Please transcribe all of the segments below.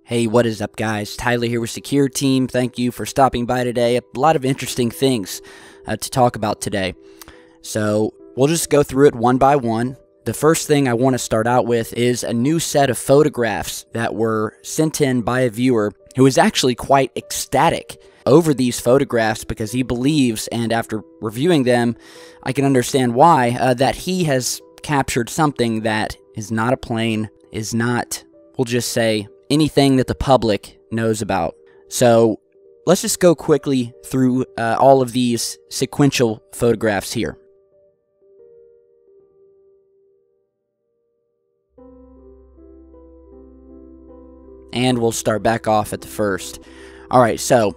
Hey, what is up, guys? Tyler here with Secureteam. Thank you for stopping by today. A lot of interesting things to talk about today. So we'll just go through it one by one. The first thing I want to start out with is a new set of photographs that were sent in by a viewer who is actually quite ecstatic over these photographs because he believes, and after reviewing them, I can understand why, that he has captured something that is not a plane, is not, we'll just say, anything that the public knows about. So let's just go quickly through all of these sequential photographs here. And we'll start back off at the first. Alright, so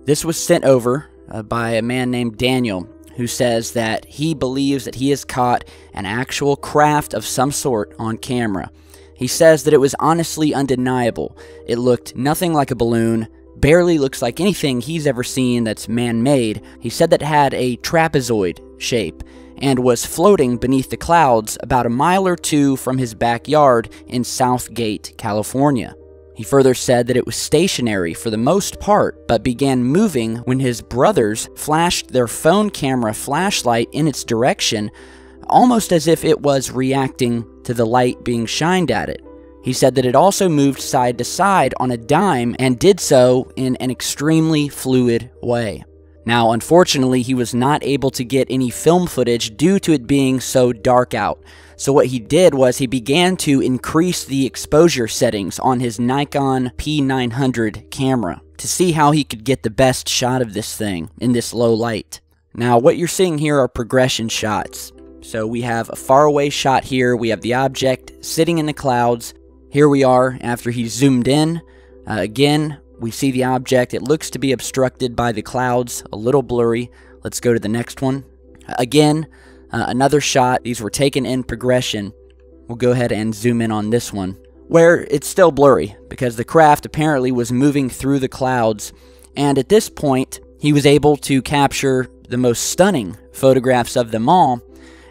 this was sent over by a man named Daniel, who says that he believes that he has caught an actual craft of some sort on camera. He says that it was honestly undeniable. It looked nothing like a balloon, barely looks like anything he's ever seen that's man-made. He said that it had a trapezoid shape and was floating beneath the clouds about a mile or two from his backyard in Southgate, California. He further said that it was stationary for the most part, but began moving when his brothers flashed their phone camera flashlight in its direction, almost as if it was reacting to the light being shined at it. He said that it also moved side to side on a dime and did so in an extremely fluid way. Now, unfortunately, he was not able to get any film footage due to it being so dark out. So what he did was he began to increase the exposure settings on his Nikon P900 camera to see how he could get the best shot of this thing in this low light. Now, what you're seeing here are progression shots. So we have a faraway shot here, we have the object sitting in the clouds. Here we are after he zoomed in. Again, we see the object. It looks to be obstructed by the clouds, a little blurry. Let's go to the next one. Again, another shot. These were taken in progression. We'll go ahead and zoom in on this one, where it's still blurry because the craft apparently was moving through the clouds. And at this point, he was able to capture the most stunning photographs of them all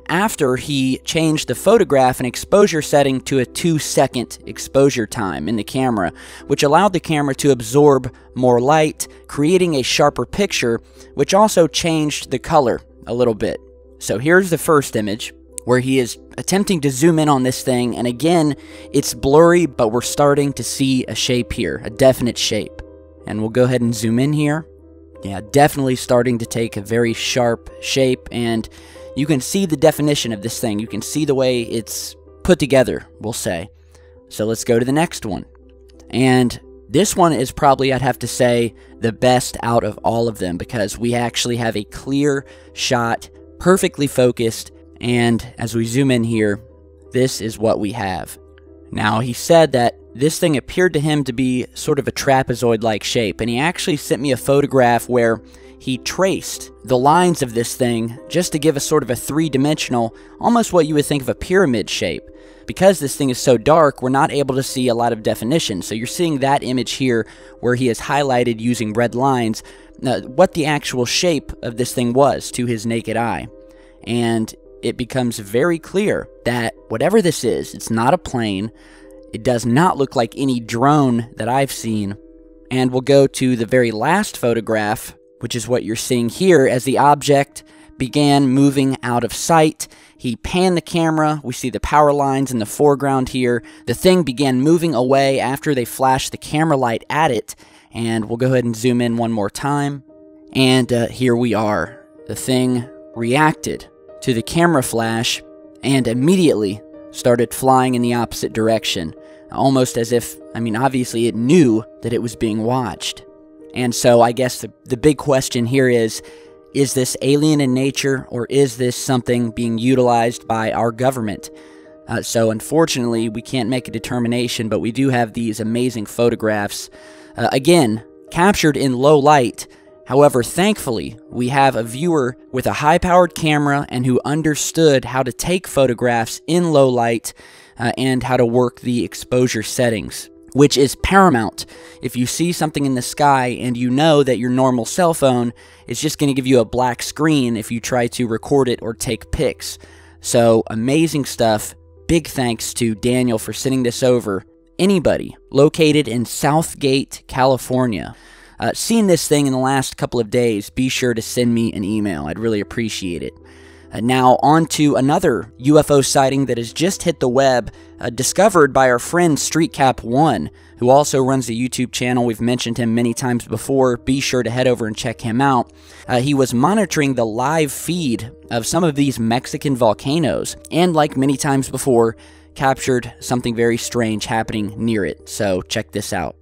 after he changed the photograph and exposure setting to a 2-second exposure time in the camera, which allowed the camera to absorb more light, creating a sharper picture, which also changed the color a little bit. So here's the first image, where he is attempting to zoom in on this thing, and again, it's blurry, but we're starting to see a shape here, a definite shape. And we'll go ahead and zoom in here. Yeah, definitely starting to take a very sharp shape, and you can see the definition of this thing. You can see the way it's put together, we'll say. So let's go to the next one. And this one is probably, I'd have to say, the best out of all of them because we actually have a clear shot, perfectly focused, and as we zoom in here, this is what we have. Now, he said that this thing appeared to him to be sort of a trapezoid-like shape, and he actually sent me a photograph where he traced the lines of this thing just to give us sort of a three-dimensional, almost what you would think of a pyramid shape. Because this thing is so dark, we're not able to see a lot of definition. So you're seeing that image here where he has highlighted using red lines what the actual shape of this thing was to his naked eye. And it becomes very clear that whatever this is, it's not a plane. It does not look like any drone that I've seen. And we'll go to the very last photograph, which is what you're seeing here as the object began moving out of sight. He panned the camera. We see the power lines in the foreground here. The thing began moving away after they flashed the camera light at it. And we'll go ahead and zoom in one more time. And here we are. The thing reacted to the camera flash and immediately started flying in the opposite direction. Almost as if, obviously it knew that it was being watched. And so I guess the big question here is this alien in nature, or is this something being utilized by our government? So unfortunately, we can't make a determination, but we do have these amazing photographs, again, captured in low light. However, thankfully, we have a viewer with a high-powered camera and who understood how to take photographs in low light and how to work the exposure settings, which is paramount. If you see something in the sky and you know that your normal cell phone is just going to give you a black screen if you try to record it or take pics. So, amazing stuff. Big thanks to Daniel for sending this over. anybody located in Southgate, California, seen this thing in the last couple of days, be sure to send me an email. I'd really appreciate it. Now on to another UFO sighting that has just hit the web, discovered by our friend StreetCap1, who also runs the YouTube channel. We've mentioned him many times before. Be sure to head over and check him out. He was monitoring the live feed of some of these Mexican volcanoes, and like many times before, captured something very strange happening near it. So check this out.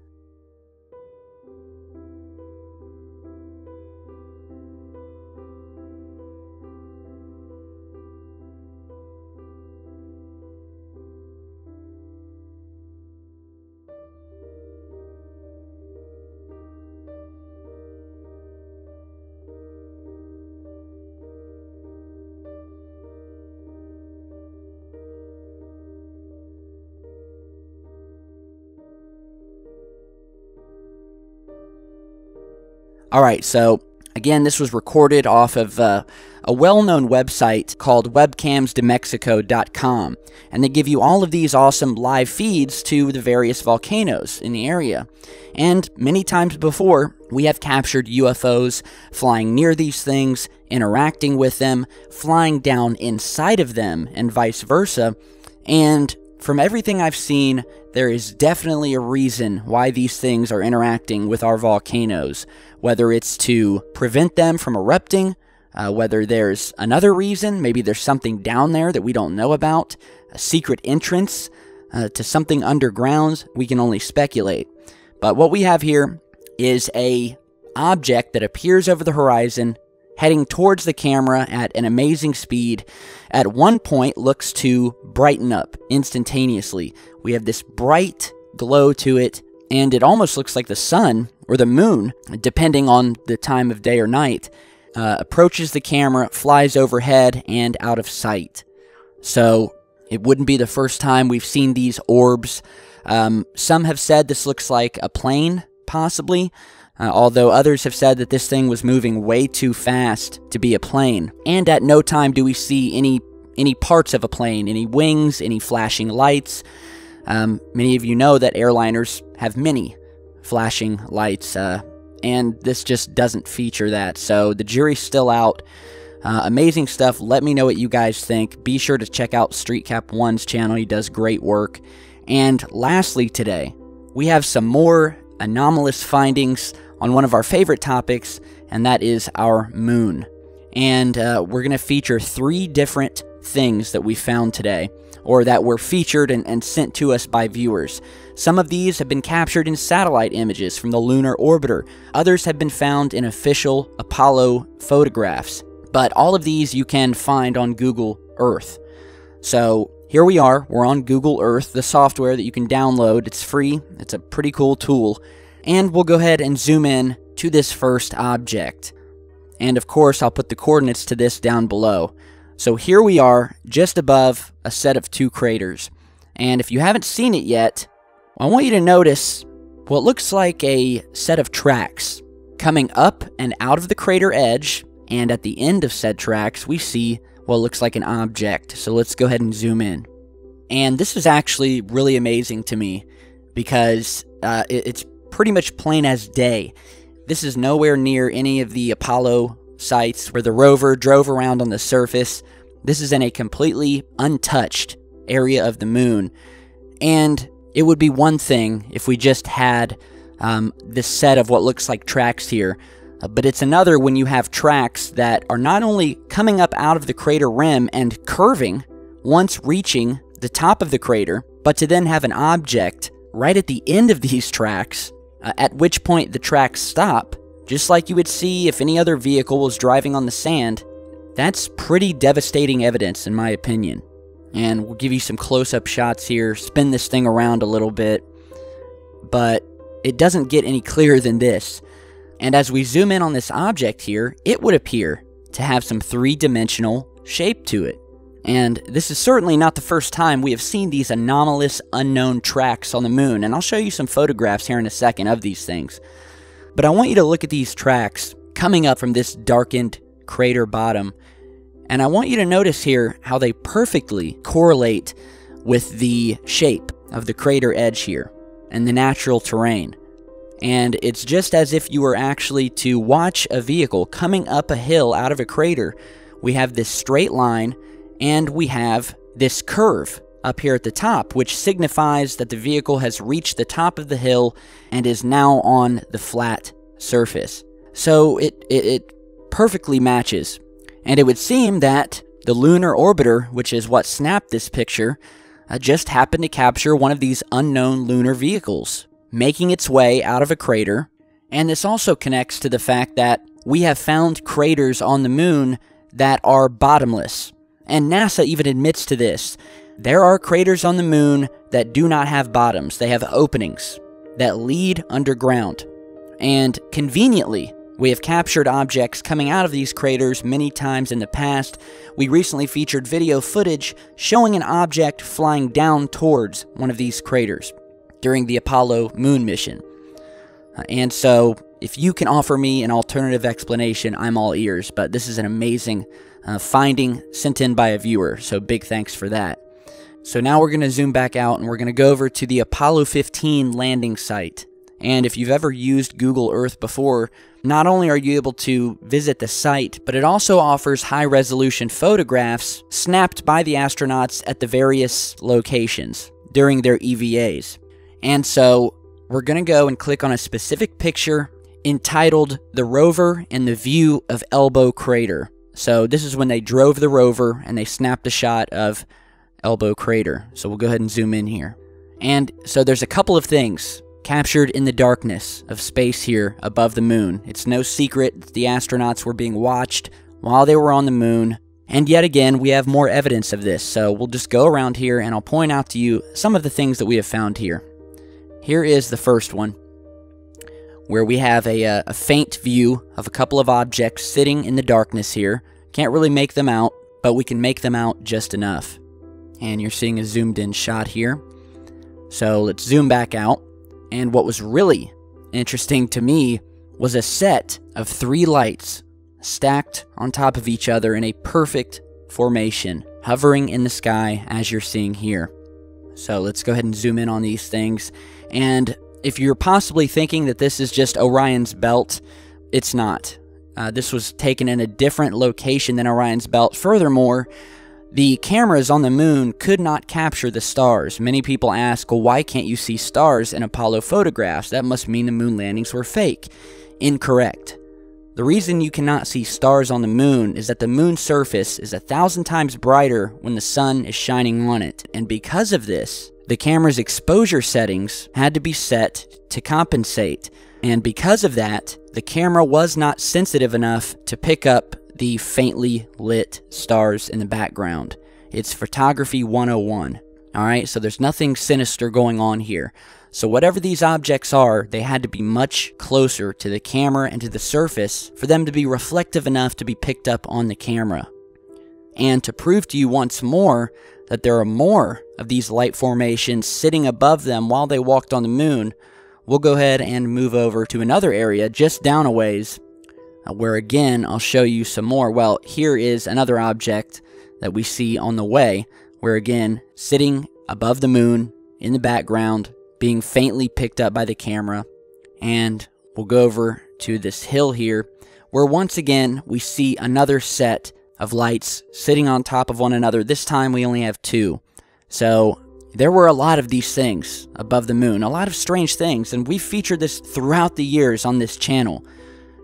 Alright, so again, this was recorded off of a well-known website called webcamsdemexico.com, and they give you all of these awesome live feeds to the various volcanoes in the area. And many times before, we have captured UFOs flying near these things, interacting with them, flying down inside of them, and vice versa. And from everything I've seen, there is definitely a reason why these things are interacting with our volcanoes, whether it's to prevent them from erupting, whether there's another reason, maybe there's something down there that we don't know about, a secret entrance to something underground. We can only speculate. But what we have here is a object that appears over the horizon, heading towards the camera at an amazing speed. At one point, looks to brighten up instantaneously. We have this bright glow to it, and it almost looks like the sun or the moon, depending on the time of day or night, approaches the camera, flies overhead, and out of sight. So it wouldn't be the first time we've seen these orbs. Some have said this looks like a plane, possibly, although others have said that this thing was moving way too fast to be a plane. And at no time do we see any parts of a plane, any wings, any flashing lights. Many of you know that airliners have many flashing lights, and this just doesn't feature that. So the jury's still out. Amazing stuff. Let me know what you guys think. Be sure to check out StreetCap1's channel. He does great work. And lastly today, we have some more anomalous findings on one of our favorite topics, and that is our moon. And we're going to feature 3 different things that we found today, or that were featured and sent to us by viewers. Some of these have been captured in satellite images from the lunar orbiter. Others have been found in official Apollo photographs. But all of these you can find on Google Earth. So here we are. We're on Google Earth, the software that you can download. It's free. It's a pretty cool tool. And we'll go ahead and zoom in to this first object. And of course, I'll put the coordinates to this down below. So here we are, just above a set of 2 craters. And if you haven't seen it yet, I want you to notice what looks like a set of tracks coming up and out of the crater edge, and at the end of said tracks, we see what looks like an object. So let's go ahead and zoom in. And this is actually really amazing to me, because it's pretty much plain as day. This is nowhere near any of the Apollo sites where the rover drove around on the surface. This is in a completely untouched area of the moon. And it would be one thing if we just had this set of what looks like tracks here, but it's another when you have tracks that are not only coming up out of the crater rim and curving once reaching the top of the crater, but to then have an object right at the end of these tracks, at which point the tracks stop, just like you would see if any other vehicle was driving on the sand. That's pretty devastating evidence, in my opinion. And we'll give you some close-up shots here, spin this thing around a little bit, but it doesn't get any clearer than this. And as we zoom in on this object here, it would appear to have some 3-dimensional shape to it. And this is certainly not the first time we have seen these anomalous, unknown tracks on the moon, and I'll show you some photographs here in a second of these things. But I want you to look at these tracks coming up from this darkened crater bottom, and I want you to notice here how they perfectly correlate with the shape of the crater edge here and the natural terrain. And it's just as if you were actually to watch a vehicle coming up a hill out of a crater. We have this straight line, and we have this curve up here at the top, which signifies that the vehicle has reached the top of the hill and is now on the flat surface. So it perfectly matches. And it would seem that the lunar orbiter, which is what snapped this picture, just happened to capture one of these unknown lunar vehicles making its way out of a crater. And this also connects to the fact that we have found craters on the moon that are bottomless. And NASA even admits to this. There are craters on the moon that do not have bottoms. They have openings that lead underground. And conveniently, we have captured objects coming out of these craters many times in the past. We recently featured video footage showing an object flying down towards one of these craters during the Apollo moon mission. And so, if you can offer me an alternative explanation, I'm all ears. But this is an amazing finding sent in by a viewer, so big thanks for that. So now we're going to zoom back out and we're going to go over to the Apollo 15 landing site. And if you've ever used Google Earth before, not only are you able to visit the site, but it also offers high-resolution photographs snapped by the astronauts at the various locations during their EVAs. And so we're going to go and click on a specific picture entitled "The Rover and the View of Elbow Crater." So this is when they drove the rover and they snapped a shot of Elbow Crater. So we'll go ahead and zoom in here. And so there's a couple of things captured in the darkness of space here above the moon. It's no secret that the astronauts were being watched while they were on the moon. And yet again, we have more evidence of this. So we'll just go around here and I'll point out to you some of the things that we have found here. Here is the first one, where we have a faint view of a couple of objects sitting in the darkness here. Can't really make them out, but we can make them out just enough. And you're seeing a zoomed in shot here. So let's zoom back out. And what was really interesting to me was a set of 3 lights stacked on top of each other in a perfect formation, hovering in the sky as you're seeing here. So let's go ahead and zoom in on these things. And if you're possibly thinking that this is just Orion's belt, it's not. This was taken in a different location than Orion's belt. Furthermore, the cameras on the moon could not capture the stars. Many people ask, well, why can't you see stars in Apollo photographs? That must mean the moon landings were fake. Incorrect. The reason you cannot see stars on the moon is that the moon's surface is 1,000 times brighter when the sun is shining on it. And because of this, the camera's exposure settings had to be set to compensate. And because of that, the camera was not sensitive enough to pick up the faintly lit stars in the background. It's photography 101. Alright, so there's nothing sinister going on here. So whatever these objects are, they had to be much closer to the camera and to the surface for them to be reflective enough to be picked up on the camera. And to prove to you once more that there are more of these light formations sitting above them while they walked on the moon, we'll go ahead and move over to another area just down a ways, where again I'll show you some more. Well, here is another object that we see on the way, where again, sitting above the moon in the background, being faintly picked up by the camera. And we'll go over to this hill here, where once again we see another set of lights sitting on top of one another. This time we only have 2. So there were a lot of these things above the moon, a lot of strange things, and we've featured this throughout the years on this channel.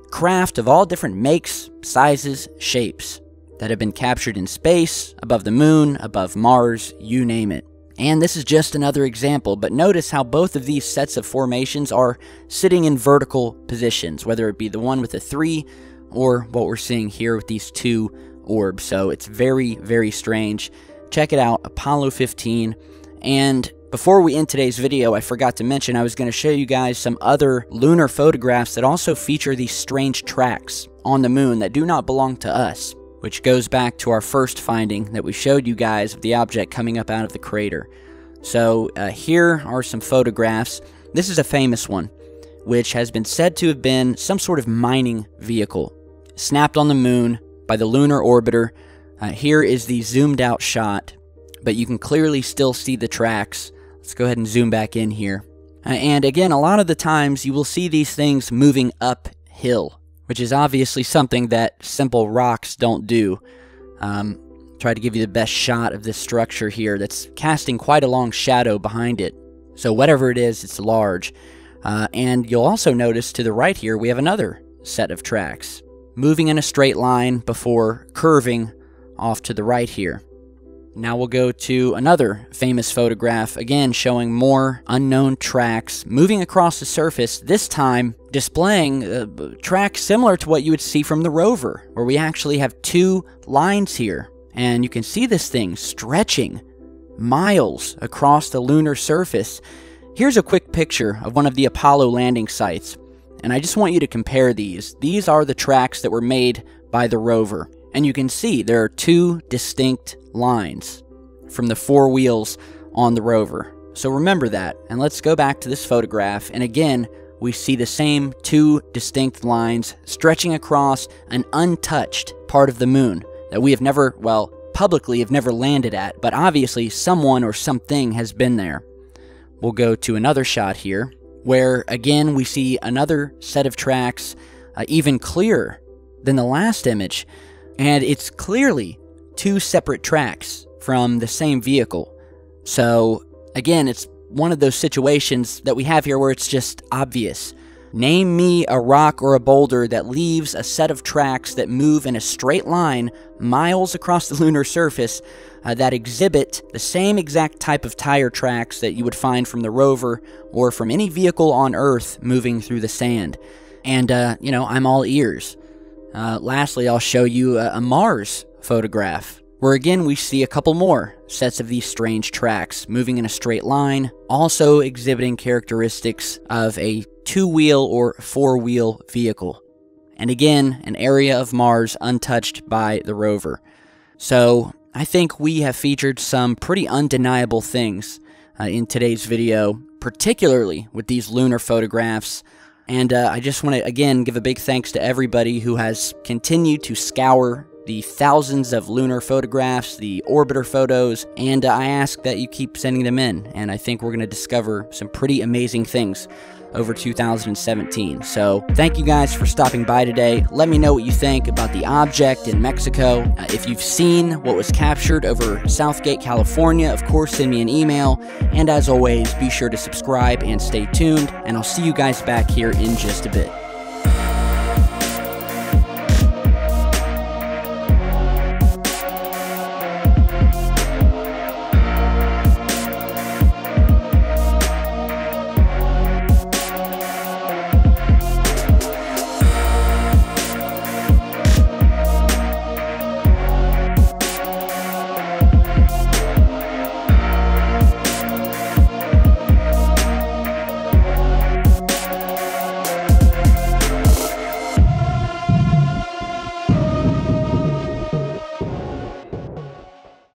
Craft of all different makes, sizes, shapes that have been captured in space, above the moon, above Mars, you name it. And this is just another example, but notice how both of these sets of formations are sitting in vertical positions, whether it be the one with the 3 or what we're seeing here with these 2 orbs. So it's very, very strange. Check it out, Apollo 15. And before we end today's video, I forgot to mention I was going to show you guys some other lunar photographs that also feature these strange tracks on the moon that do not belong to us, which goes back to our first finding that we showed you guys of the object coming up out of the crater. So here are some photographs. This is a famous one, which has been said to have been some sort of mining vehicle, snapped on the moon by the lunar orbiter. Here is the zoomed out shot, but you can clearly still see the tracks. Let's Let's go ahead and zoom back in here. And again, a lot of the times you will see these things moving uphill, which is obviously something that simple rocks don't do. Try to give you the best shot of this structure here that's casting quite a long shadow behind it. So whatever it is, it's large. And you'll also notice to the right here, we have another set of tracks, moving in a straight line before curving off to the right here. Now we'll go to another famous photograph, again showing more unknown tracks moving across the surface, this time displaying tracks similar to what you would see from the rover, where we actually have two lines here. And you can see this thing stretching miles across the lunar surface. Here's a quick picture of one of the Apollo landing sites, and I just want you to compare these. These are the tracks that were made by the rover, and you can see there are two distinct lines from the four wheels on the rover. So remember that, and let's go back to this photograph, and again, we see the same two distinct lines stretching across an untouched part of the moon that we have never, well, publicly have never landed at, but obviously someone or something has been there. We'll go to another shot here, where again we see another set of tracks, even clearer than the last image, and it's clearly two separate tracks from the same vehicle. So again, it's one of those situations that we have here where it's just obvious. Name me a rock or a boulder that leaves a set of tracks that move in a straight line miles across the lunar surface that exhibit the same exact type of tire tracks that you would find from the rover or from any vehicle on Earth moving through the sand. And, you know, I'm all ears. Lastly, I'll show you a Mars photograph, where again we see a couple more sets of these strange tracks moving in a straight line, also exhibiting characteristics of a two-wheel or four-wheel vehicle. And again, an area of Mars untouched by the rover. So I think we have featured some pretty undeniable things in today's video, particularly with these lunar photographs. And I just want to, again, give a big thanks to everybody who has continued to scour the thousands of lunar photographs, the orbiter photos, and I ask that you keep sending them in, and I think we're going to discover some pretty amazing things over 2017. So thank you guys for stopping by today. Let me know what you think about the object in Mexico. If you've seen what was captured over Southgate, California, of course send me an email, and as always, be sure to subscribe and stay tuned, and I'll see you guys back here in just a bit.